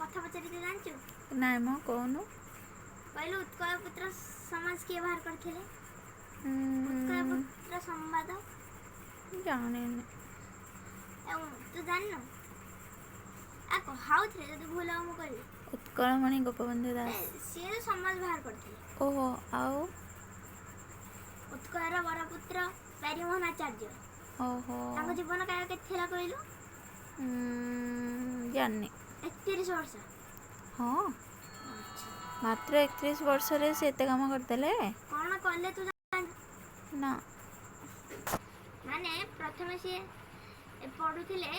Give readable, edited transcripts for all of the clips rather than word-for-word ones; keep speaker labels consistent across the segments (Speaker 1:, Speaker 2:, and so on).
Speaker 1: କଥା ପଚାରିକି ଜାଣିଛୁ?
Speaker 2: ନାଇଁ ମ କହୁନୁ।
Speaker 1: କହିଲୁ ଉତ୍କଳ ପୁତ୍ର ସମାଜ କିଏ ବାହାର କରିଥିଲେ? ଉତ୍କଳ ପୁତ୍ର ସମ୍ବାଦ।
Speaker 2: ଜାଣିନି।
Speaker 1: ତୁ ଜାଣିନୁ? ହାଉଥିରେ ଯଦି ଭୁଲ ହବ ମୁଁ କହିବି।
Speaker 2: ଉତ୍କଳମଣି ଗୋପବନ୍ଧୁ ଦାସ।
Speaker 1: ସିଏ ସମାଜ ବାହାର କରିଥିଲେ।
Speaker 2: ଓହୋ, ଆଉ
Speaker 1: ଉତ୍କଳର ବରପୁତ୍ର ପ୍ୟାରୀମୋହନ ଆଚାର୍ଯ୍ୟ।
Speaker 2: ଓହୋ,
Speaker 1: ତାଙ୍କ ଜୀବନ କାଳ କେତେ ଥିଲା କହିଲୁ?
Speaker 2: ଜାଣିନି।
Speaker 1: 31 ବର୍ଷ।
Speaker 2: ହଁ, ମାତ୍ର 31 ବର୍ଷରେ ସେ ଏତେ କାମ କରିଦେଲେ।
Speaker 1: କ'ଣ କଲେ ତୁ ଜାଣିଛୁ?
Speaker 2: ନା।
Speaker 1: ମାନେ ପ୍ରଥମେ ସିଏ ପଢୁଥିଲେ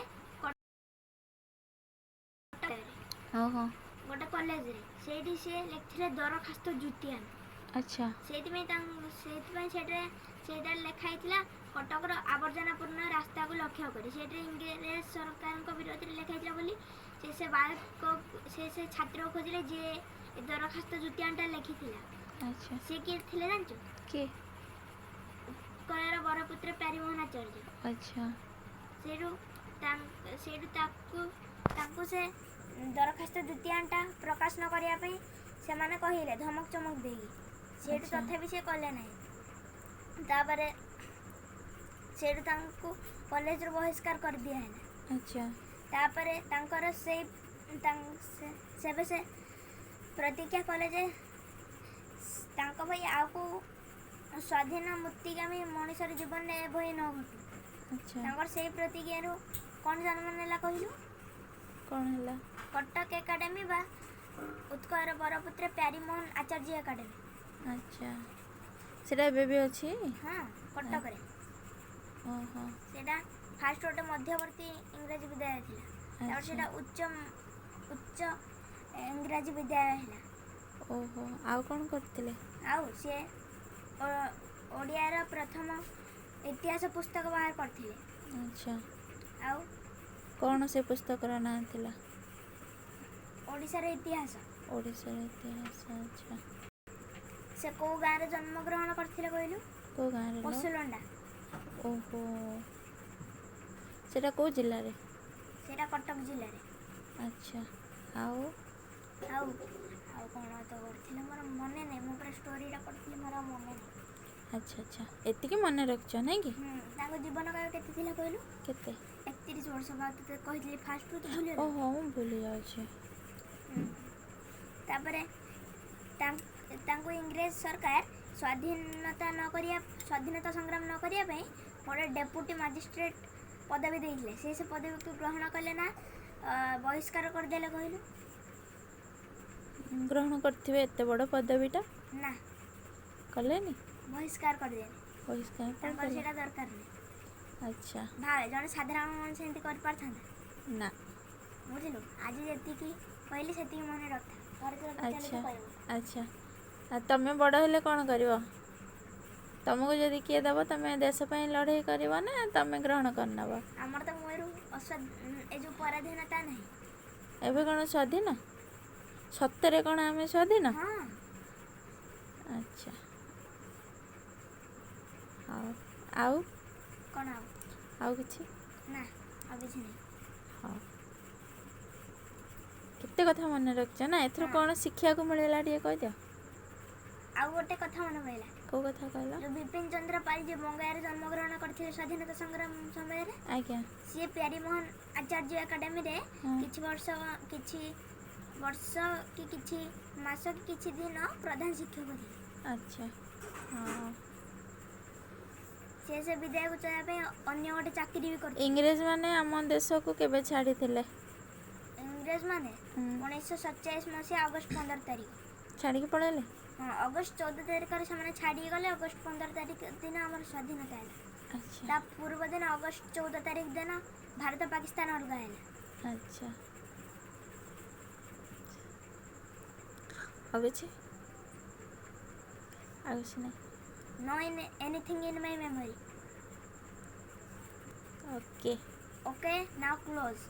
Speaker 2: ଓହୋ,
Speaker 1: ଗୋଟେ କଲେଜରେ। ସେଇଠି ସିଏ ଲେଖିଥିଲେ ଦରଖାସ୍ତ ଜୁଟିଆନ।
Speaker 2: ଆଚ୍ଛା।
Speaker 1: ସେଇଥିପାଇଁ ସେଇଟାରେ ଲେଖା ହେଇଥିଲା କଟକର ଆବର୍ଜନା ପୂର୍ଣ୍ଣ ରାସ୍ତାକୁ ଲକ୍ଷ୍ୟ କରି। ସେଇଠି ଇଂରେଜ ସରକାରଙ୍କ ବିରୋଧରେ ଲେଖା ହେଇଥିଲା ବୋଲି ସେ ଛାତ୍ରକୁ ଖୋଜିଲେ ଯିଏ ଏ ଦରଖାସ୍ତ ଜୁଟିଆନଟା ଲେଖିଥିଲା।
Speaker 2: ଆଚ୍ଛା।
Speaker 1: ସିଏ କିଏ ଥିଲେ ଜାଣିଛୁ?
Speaker 2: କିଏ?
Speaker 1: ଉତ୍କଳର ବରପୁତ୍ର ପ୍ୟାରୀମୋହନ ଆଚାର୍ଯ୍ୟ।
Speaker 2: ଆଚ୍ଛା।
Speaker 1: ସେଇଠୁ ତାଙ୍କୁ ସେ ଦରଖାସ୍ତ ଜୁଟିଆନଟା ପ୍ରକାଶ ନ କରିବା ପାଇଁ ସେମାନେ କହିଲେ ଧମକ ଚମକ ଦେଇକି। ସେଇଠୁ ତଥାପି ସେ କଲେ ନାହିଁ। ତାପରେ ସେଇଠୁ ତାଙ୍କୁ କଲେଜରୁ ବହିଷ୍କାର କରିଦିଆ ହେଲା।
Speaker 2: ଆଚ୍ଛା।
Speaker 1: ତାପରେ ତାଙ୍କର ସେ ପ୍ରତିଜ୍ଞା କଲେ ଯେ ତାଙ୍କ ଭାଇ ଆଉ କେଉଁ ସ୍ୱାଧୀନ ମୁକ୍ତିଗାମୀ ମଣିଷର ଜୀବନରେ ଏଭଳି ନ ଘଟୁ।
Speaker 2: ଆଚ୍ଛା।
Speaker 1: ତାଙ୍କର ସେଇ ପ୍ରତିଜ୍ଞାରୁ କ'ଣ ଜନ୍ମ ନେଲା କହିଲୁ?
Speaker 2: କ'ଣ ହେଲା?
Speaker 1: କଟକ ଏକାଡେମୀ ବା ଉତ୍କଳର ବରପୁତ୍ର ପ୍ୟାରୀମୋହନ ଆଚାର୍ଯ୍ୟ ଏକାଡେମୀ।
Speaker 2: ଆଚ୍ଛା, ସେଟା ଏବେ ବି ଅଛି?
Speaker 1: ହଁ, କଟକରେ।
Speaker 2: ଓହୋ।
Speaker 1: ସେଇଟା ଫାଷ୍ଟ ଗୋଟେ ମଧ୍ୟବର୍ତ୍ତୀ ଇଂରାଜୀ ବିଦ୍ୟାଳୟ ଥିଲା। ତାପରେ ସେଇଟା ଉଚ୍ଚ ଇଂରାଜୀ ବିଦ୍ୟାଳୟ ହେଲା।
Speaker 2: ଓହୋ, ଆଉ କ'ଣ କରିଥିଲେ?
Speaker 1: ଆଉ ସିଏ ଓଡ଼ିଆର ପ୍ରଥମ ଇତିହାସ ପୁସ୍ତକ ବାହାର କରିଥିଲେ।
Speaker 2: ଆଚ୍ଛା।
Speaker 1: ଆଉ
Speaker 2: କ'ଣ ସେ ପୁସ୍ତକର ନାଁ ଥିଲା?
Speaker 1: ଓଡ଼ିଶାର ଇତିହାସ।
Speaker 2: ଓଡ଼ିଶାର ଇତିହାସ। ଆଚ୍ଛା।
Speaker 1: ସେ କେଉଁ ଗାଁରେ ଜନ୍ମଗ୍ରହଣ କରିଥିଲେ କହିଲୁ?
Speaker 2: କେଉଁ ଗାଁରେ?
Speaker 1: ପଶୁଲଣ୍ଡା।
Speaker 2: ଓହୋ, ସେଟା କେଉଁ ଜିଲ୍ଲାରେ?
Speaker 1: ସେଇଟା କଟକ ଜିଲ୍ଲାରେ।
Speaker 2: ଆଚ୍ଛା, ଆଉ
Speaker 1: କ'ଣ ତ କରିଥିଲେ ମୋର ମନେ ନାହିଁ। ମୁଁ ପୁରା ଷ୍ଟୋରିଟା ପଢ଼ିଥିଲି, ମୋର ଆଉ ମନେ ନାହିଁ।
Speaker 2: ଆଚ୍ଛା, ଏତିକି ମନେ ରଖିଛ ନାଇଁ କି?
Speaker 1: ତାଙ୍କ ଜୀବନ କାଳ କେତେ ଥିଲା କହିଲୁ?
Speaker 2: କେତେ?
Speaker 1: 31 ବର୍ଷ। ବା ତତେ କହିଥିଲି ଫାଷ୍ଟରୁ, ତୁ ଭୁଲିଗଲୁ?
Speaker 2: ଓହୋ, ମୁଁ ଭୁଲି ଯାଉଛି।
Speaker 1: ତାପରେ ତାଙ୍କୁ ଇଂରେଜ ସରକାର ସ୍ୱାଧୀନତା ସଂଗ୍ରାମ ନ କରିବା ପାଇଁ ଗୋଟେ ଡେପୁଟି ମାଜିଷ୍ଟ୍ରେଟ୍ ପଦବୀ ଦେଇଥିଲେ। ସେ ପଦବୀକୁ ଗ୍ରହଣ କଲେ ନା ବହିଷ୍କାର କରିଦେଲେ କହିଲୁ?
Speaker 2: ଗ୍ରହଣ କରିଥିବେ ଏତେ ବଡ଼ ପଦବୀଟା?
Speaker 1: ନା,
Speaker 2: କଲେନି?
Speaker 1: ବହିଷ୍କାର କରିଦେଲେ।
Speaker 2: ବହିଷ୍କାର
Speaker 1: ତାଙ୍କର
Speaker 2: କରିଦେଲେ।
Speaker 1: ସେଇଟା ଦରକାର ନାହିଁ।
Speaker 2: ଆଚ୍ଛା।
Speaker 1: ଭାବେ, ଜଣେ ସାଧାରଣ ମଣିଷ ଏମିତି କରିପାରିଥାନ୍ତା?
Speaker 2: ନା।
Speaker 1: ବୁଝିଲୁ, ଆଜି ଯେତିକି କହିଲି ସେତିକି ମନେ ରଖିଥା।
Speaker 2: ଆଚ୍ଛା, ଆଉ ତମେ ବଡ଼ ହେଲେ କ'ଣ କରିବ? ତମକୁ ଯଦି କିଏ ଦେବ, ତମେ ଦେଶ ପାଇଁ ଲଢ଼େଇ କରିବ ନା ତମେ ଗ୍ରହଣ କରିନେବ?
Speaker 1: ଆମର ତ ମୂଳରୁ ଏ ଯେଉଁ ପରାଧୀନତା ନାହିଁ।
Speaker 2: ଏବେ କ'ଣ ସ୍ୱାଧୀନ? ସତରେ କ'ଣ ଆମେ ସ୍ୱାଧୀନ?
Speaker 1: ହଁ।
Speaker 2: ଆଚ୍ଛା, ଆଉ
Speaker 1: କ'ଣ?
Speaker 2: ଆଉ କିଛି?
Speaker 1: ନା, ଆଉ କିଛି ନାହିଁ।
Speaker 2: ହଉ, କେତେ କଥା ମନେ ରଖିଛ ନା? ଏଥିରୁ କ'ଣ ଶିଖିବାକୁ ମିଳିଲା ଟିକେ କହିଦିଅ।
Speaker 1: ଆଉ ଗୋଟେ କଥା ମନେ ପଡ଼ିଲା।
Speaker 2: କେଉଁ କଥା କହିଲ?
Speaker 1: ଯେଉଁ ବିପିନ ଚନ୍ଦ୍ର ପାଲ୍ ଯିଏ ବଙ୍ଗାୟରେ ଜନ୍ମଗ୍ରହଣ କରିଥିଲେ ସ୍ୱାଧୀନତା ସଂଗ୍ରାମ ସମୟରେ।
Speaker 2: ଆଜ୍ଞା।
Speaker 1: ସିଏ ପ୍ୟାରୀମୋହନ ଆଚାର୍ଯ୍ୟ ଏକାଡେମୀରେ କିଛି ବର୍ଷ କି କିଛି ମାସ କି କିଛି ଦିନ ପ୍ରଧାନ ଶିକ୍ଷକ ଥିଲେ।
Speaker 2: ଆଚ୍ଛା, ହଁ।
Speaker 1: ସେ ବିଦ୍ୟାଳୟକୁ ଚଳାଇବା ପାଇଁ ଅନ୍ୟ ଗୋଟେ ଚାକିରି ବି କରିଥିଲେ।
Speaker 2: ଇଂରେଜମାନେ ଆମ ଦେଶକୁ କେବେ ଛାଡ଼ିଥିଲେ?
Speaker 1: ଇଂରେଜମାନେ 1947 ମସିହା ଅଗଷ୍ଟ 15 ତାରିଖ
Speaker 2: ଛାଡ଼ିକି ପଳେଇଲେ?
Speaker 1: ହଁ, ଅଗଷ୍ଟ 14 ତାରିଖରେ ସେମାନେ ଛାଡ଼ିକି ଗଲେ। ଅଗଷ୍ଟ 15 ତାରିଖ ଦିନ ଆମର ସ୍ୱାଧୀନତା ହେଲା।
Speaker 2: ଆଚ୍ଛା।
Speaker 1: ତା ପୂର୍ବ ଦିନ ଅଗଷ୍ଟ 14 ତାରିଖ ଦିନ ଭାରତ ପାକିସ୍ତାନ ଅଲଗା ହେଲା।
Speaker 2: ଆଚ୍ଛା, ଆଉ କିଛି? ଆଉ କିଛି ନାହିଁ?
Speaker 1: No anything in my memory.
Speaker 2: Okay.
Speaker 1: Okay, now close.